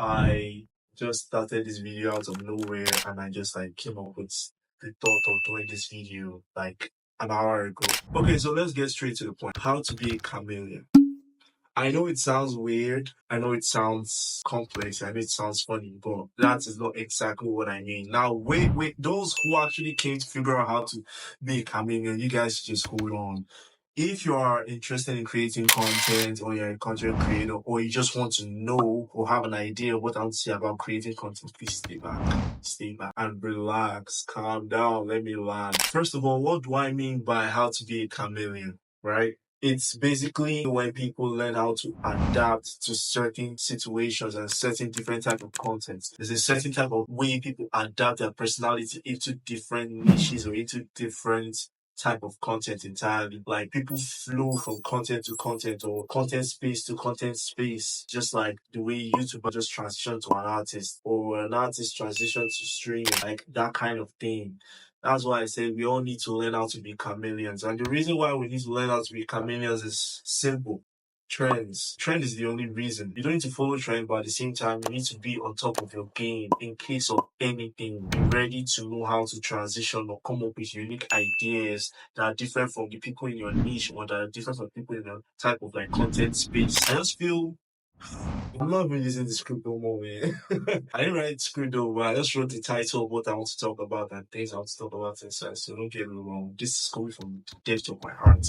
I just started this video out of nowhere and I just like came up with the thought of doing this video like an hour ago. Okay, so let's get straight to the point. How to be a chameleon. I know it sounds weird. I know it sounds complex. I know it sounds funny, but that is not exactly what I mean. Now, wait. Those who actually came to figure out how to be a chameleon, you guys just hold on. If you are interested in creating content or you're a content creator or you just want to know or have an idea of what I want to say about creating content, please stay back and relax, calm down, let me land. First of all, what do I mean by how to be a chameleon, right? It's basically when people learn how to adapt to certain situations and certain different type of content. There's a certain type of way people adapt their personality into different niches or into different type of content entirely. Like people flow from content to content or content space to content space, just like the way YouTuber just transition to an artist or an artist transition to streaming, like that kind of thing. That's why I say we all need to learn how to be chameleons. And the reason why we need to learn how to be chameleons is simple. Trends. Trend is the only reason. You don't need to follow trend, but at the same time, you need to be on top of your game in case of anything. Be ready to know how to transition or come up with unique ideas that are different from the people in your niche or that are different from people in your type of like content space. I just feel I'm not even using the script no more, man. I didn't write the script though, but I just wrote the title of what I want to talk about and things I want to talk about inside. So don't get me wrong. This is coming from the depth of my heart.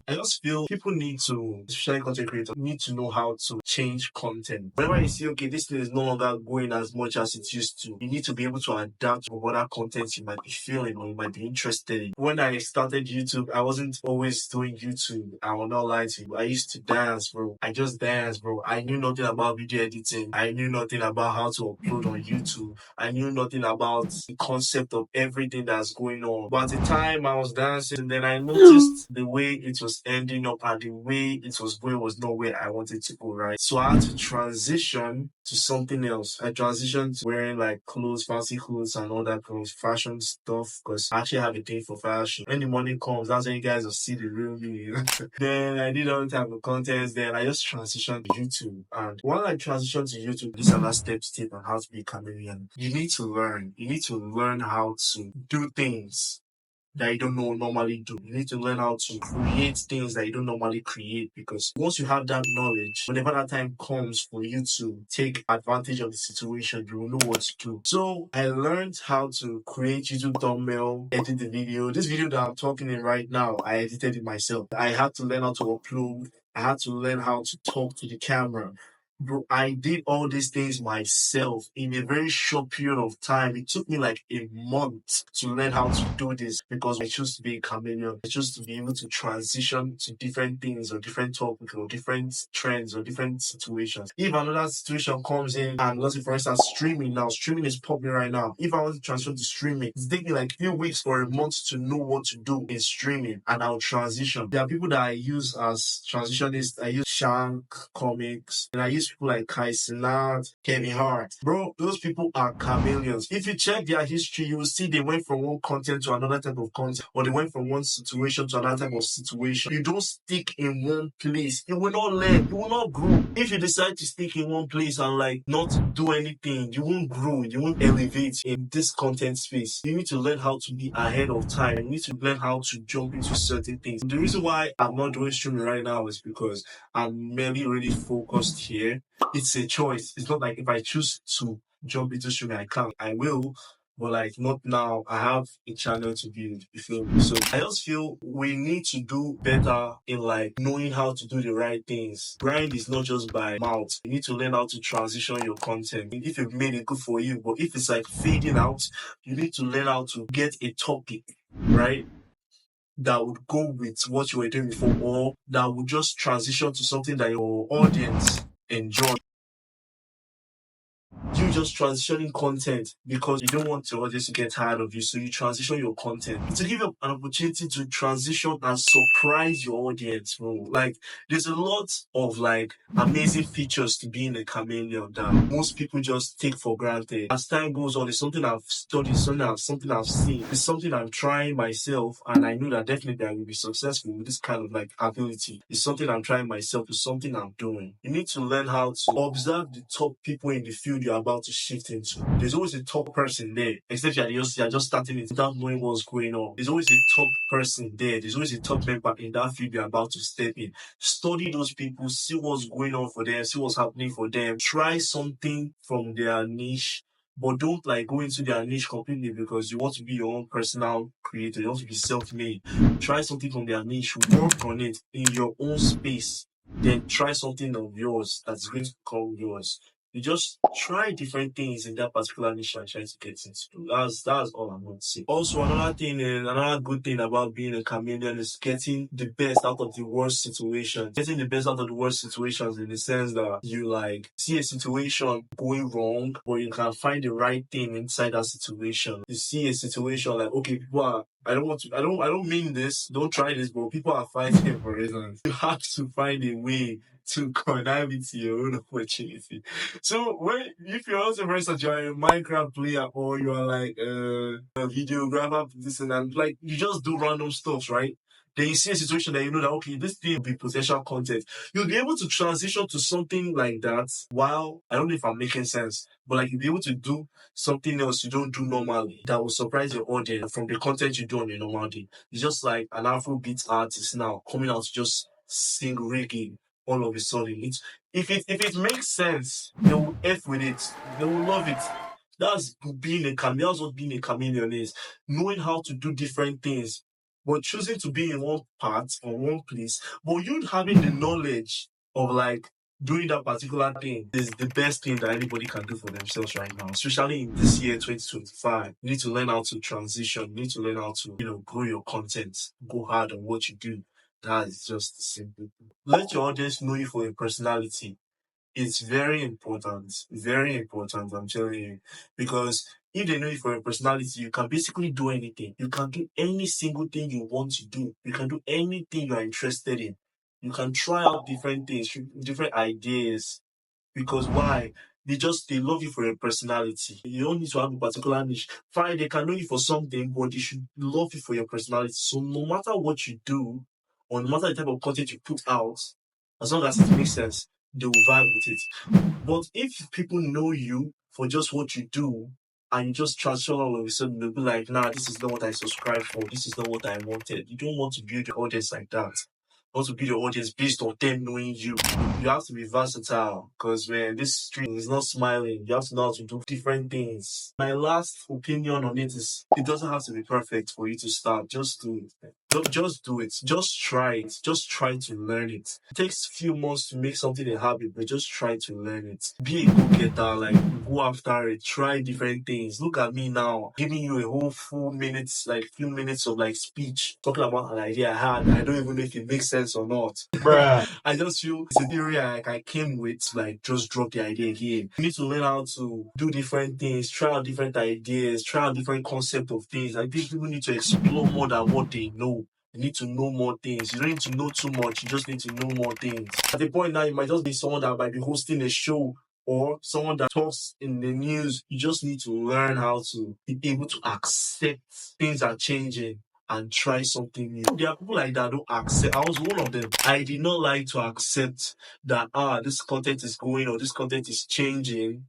I just feel people need to, especially content creators, need to know how to change content. Whenever you see, okay, this thing is no longer going as much as it used to, you need to be able to adapt to other content you might be feeling or you might be interested in. When I started YouTube, I wasn't always doing YouTube. I will not lie to you. I used to dance, bro. I just danced, bro. I knew nothing about video editing. I knew nothing about how to upload on YouTube. I knew nothing about the concept of everything that's going on. But at the time I was dancing, and then I noticed the way it was ending up and the way it was going was not where I wanted to go, right? So I had to transition to something else. I transitioned to wearing like clothes, fancy clothes and all that clothes, fashion stuff, because I actually have a thing for fashion. When the money comes, that's when you guys will see the real me. Then I did all type of contents. Then I just transitioned to YouTube. And while I transitioned to YouTube, this is another step to take on how to be a chameleon. You need to learn. You need to learn how to do things that you don't know normally do. You need to learn how to create things that you don't normally create, because once you have that knowledge, whenever that time comes for you to take advantage of the situation, you will know what to do. So I learned how to create YouTube thumbnail, edit the video. This video that I'm talking in right now, I edited it myself. I had to learn how to upload. I had to learn how to talk to the camera. Bro, I did all these things myself in a very short period of time. It took me like a month to learn how to do this because I chose to be a chameleon. I chose to be able to transition to different things or different topics or different trends or different situations. If another situation comes in and let's say for instance streaming now, streaming is popular right now. If I want to transition to streaming, it's taking like a few weeks or a month to know what to do in streaming and I'll transition. There are people that I use as transitionists. I use Shank Comics and I use people like Kai Sinat, Kevin Hart. Bro, those people are chameleons. If you check their history, you will see they went from one content to another type of content, or they went from one situation to another type of situation. You don't stick in one place. You will not learn. You will not grow. If you decide to stick in one place and like not do anything, you won't grow. You won't elevate in this content space. You need to learn how to be ahead of time. You need to learn how to jump into certain things. The reason why I'm not doing streaming right now is because I'm merely really focused here. It's a choice. It's not like if I choose to jump into streaming, I can't. I will, but like not now. I have a channel to build. You feel me? So I just feel we need to do better in like knowing how to do the right things. Grind is not just by mouth. You need to learn how to transition your content. If you've made it good for you, but if it's like fading out, you need to learn how to get a topic, right? That would go with what you were doing before, or that would just transition to something that your audience enjoy. You you just transitioning content because you don't want your audience to get tired of you, so you transition your content to give you an opportunity to transition and surprise your audience, bro. Like, there's a lot of like amazing features to being a chameleon that most people just take for granted. As time goes on, it's something I've studied, something I've seen, it's something I'm trying myself, and I know that definitely I will be successful with this kind of like ability. It's something I'm trying myself, it's something I'm doing. You need to learn how to observe the top people in the field you're about to shift into. There's always a top person there, except you're just starting it without knowing what's going on. There's always a top person there. There's always a top member in that field you're about to step in. Study those people, see what's going on for them, see what's happening for them. Try something from their niche, but don't like go into their niche completely because you want to be your own personal creator. You want to be self-made. Try something from their niche, work on it in your own space. Then try something of yours that's going to become yours. You just try different things in that particular niche and try to get into. That's all I'm going to say. Also, another good thing about being a chameleon is getting the best out of the worst situations. Getting the best out of the worst situations in the sense that you like see a situation going wrong, but you can find the right thing inside that situation. You see a situation like, okay, people are I don't mean this, don't try this, but people are fighting for reasons. You have to find a way to connive into your own opportunity. So if you're also for instance you're a Minecraft player or you're like a videographer, this and that, like you just do random stuff, right? Then you see a situation that you know that okay, this thing will be potential content. You'll be able to transition to something like that while I don't know if I'm making sense, but like you'll be able to do something else you don't do normally that will surprise your audience from the content you do on your normal day. It's just like an Afrobeat artist now coming out to just sing reggae all of a sudden. If it makes sense, they will F with it. They will love it. That's being a chameleon. That's what being a chameleon is. Knowing how to do different things, but choosing to be in one part or one place, but you having the knowledge of like doing that particular thing is the best thing that anybody can do for themselves right now, especially in this year 2025. You need to learn how to transition. You need to learn how to, grow your content, go hard on what you do. That is just simple. Let your audience know you for your personality. It's very important. Very important, I'm telling you. Because if they know you for your personality, you can basically do anything. You can do any single thing you want to do. You can do anything you are interested in. You can try out different things, different ideas. Because why? They love you for your personality. You don't need to have a particular niche. Fine, they can know you for something, but they should love you for your personality. So no matter what you do, or no matter the type of content you put out, as long as it makes sense, they will vibe with it. But if people know you for just what you do, and you just transfer all of a sudden, they'll be like, nah, this is not what I subscribed for. This is not what I wanted. You don't want to build your audience like that. You want to build your audience based on them knowing you. You have to be versatile because, man, this street is not smiling. You have to know how to do different things. My last opinion on it is it doesn't have to be perfect for you to start. Just do it. Just do it. Just try it. Just try to learn it. It takes a few months to make something a habit, but just try to learn it. Be a go-getter, like go after it. Try different things. Look at me now, giving you a whole full minutes, like few minutes of like speech, talking about an idea I had. I don't even know if it makes sense or not. Bruh. I just feel it's a theory I came with, like just drop the idea again. You need to learn how to do different things, try out different ideas, try out different concept of things. I think people need to explore more than what they know. You need to know more things. You don't need to know too much. You just need to know more things. At the point now, you might just be someone that might be hosting a show or someone that talks in the news. You just need to learn how to be able to accept things are changing and try something new. There are people like that don't accept. I was one of them. I did not like to accept that this content is going or this content is changing.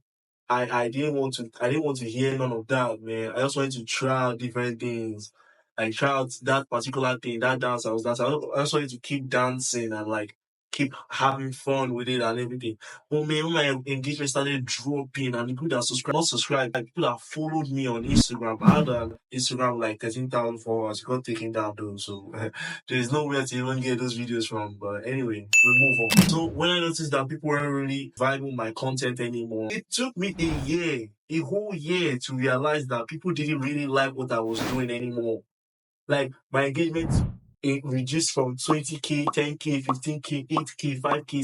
I didn't want to hear none of that, man. I just wanted to try out different things. Like try out that particular thing, that dance I was dancing. I just wanted to keep dancing and like keep having fun with it and everything. But man, when my engagement started dropping and the people that not subscribed, like people that followed me on Instagram, I had an Instagram like 13,000 followers, it got taken down though. So there's nowhere to even get those videos from. But anyway, we move on. So when I noticed that people weren't really vibing my content anymore, it took me a whole year to realize that people didn't really like what I was doing anymore. Like my engagement it reduced from 20K, 10K, 15K, 8K, 5K,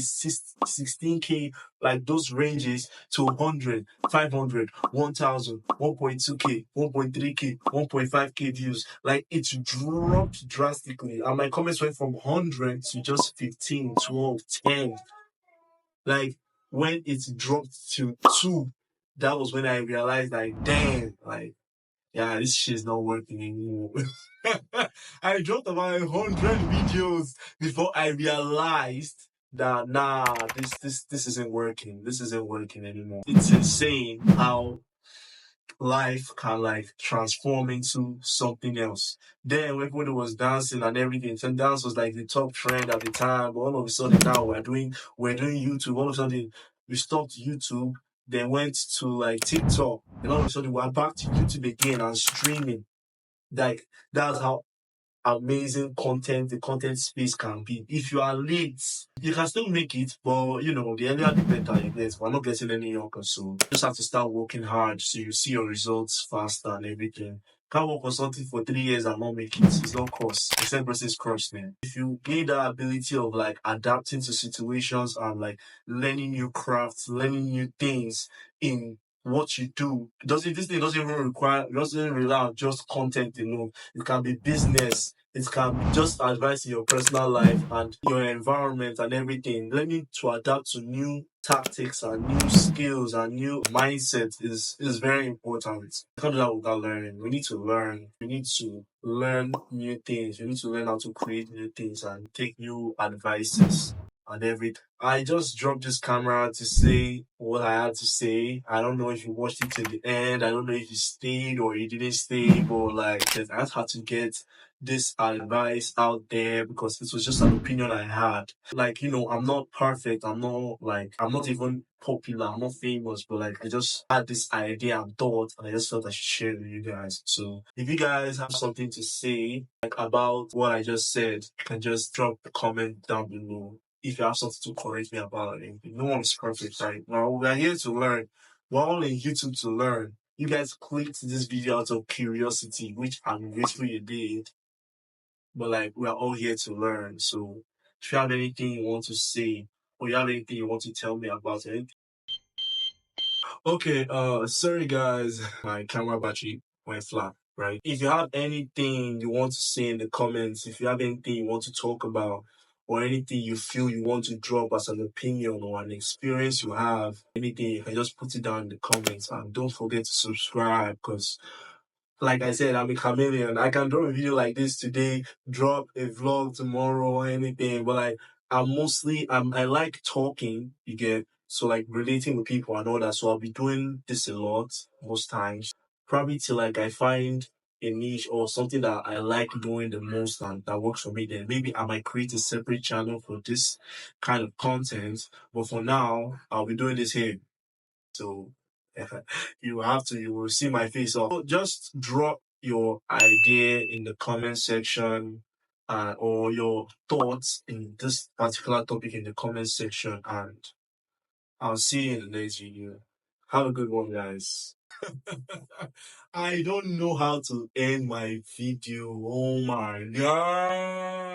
16K, like those ranges to 100, 500, 1000, 1.2K, 1.3K, 1.5K views. Like it's dropped drastically. And my comments went from 100 to just 15, 12, 10. Like when it dropped to 2, that was when I realized, like, damn, like, yeah, this shit's not working anymore. I dropped about 100 videos before I realized that nah, this isn't working. This isn't working anymore. It's insane how life can like transform into something else. Then when everybody was dancing and everything, and dance was like the top trend at the time. But all of a sudden now we're doing YouTube. All of a sudden we stopped YouTube, then went to like TikTok, and all of a sudden we're back to YouTube again and streaming. Like that's how amazing content the content space can be. If you are late, you can still make it, but you know, the earlier the better you get. We're not getting any younger, so you just have to start working hard so you see your results faster and everything. Can't work on something for 3 years and not make it. It's not course. Except versus crush, man. If you gain that ability of like adapting to situations and like learning new crafts, learning new things in what you do, this thing doesn't rely on just content alone. It can be business. It can be just advice in your personal life and your environment and everything. Learning to adapt to new tactics and new skills and new mindset is very important. You can't do that without learning. We need to learn. We need to learn new things. We need to learn how to create new things and take new advices and everything. I just dropped this camera to say what I had to say. I don't know if you watched it to the end. I don't know if you stayed or you didn't stay, but like, I just had to get this advice out there because this was just an opinion I had. Like, you know, I'm not perfect. I'm not even popular. I'm not famous, but like, I just had this idea and thought, and I just thought I should share it with you guys. So if you guys have something to say, like about what I just said, you can just drop a comment down below. If you have something to correct me about it, no one's perfect, right? Now we're here to learn. We're all in YouTube to learn. You guys clicked this video out of curiosity, which I'm grateful you did. But like we are all here to learn. So if you have anything you want to say or you have anything you want to tell me about it. Okay, sorry guys, my camera battery went flat, right? If you have anything you want to say in the comments, if you have anything you want to talk about, or anything you feel you want to drop as an opinion or an experience you have, anything, you can just put it down in the comments. And don't forget to subscribe because like I said, I'm a chameleon. I can drop a video like this today, drop a vlog tomorrow or anything. But like, I like talking, you get, so like relating with people and all that. So I'll be doing this a lot, most times. Probably till like I find a niche or something that I like doing the most and that works for me. Then maybe I might create a separate channel for this kind of content. But for now, I'll be doing this here. So you will see my face off. So just drop your idea in the comment section or your thoughts in this particular topic in the comment section, and I'll see you in the next video. Have a good one, guys. I don't know how to end my video. Oh my god.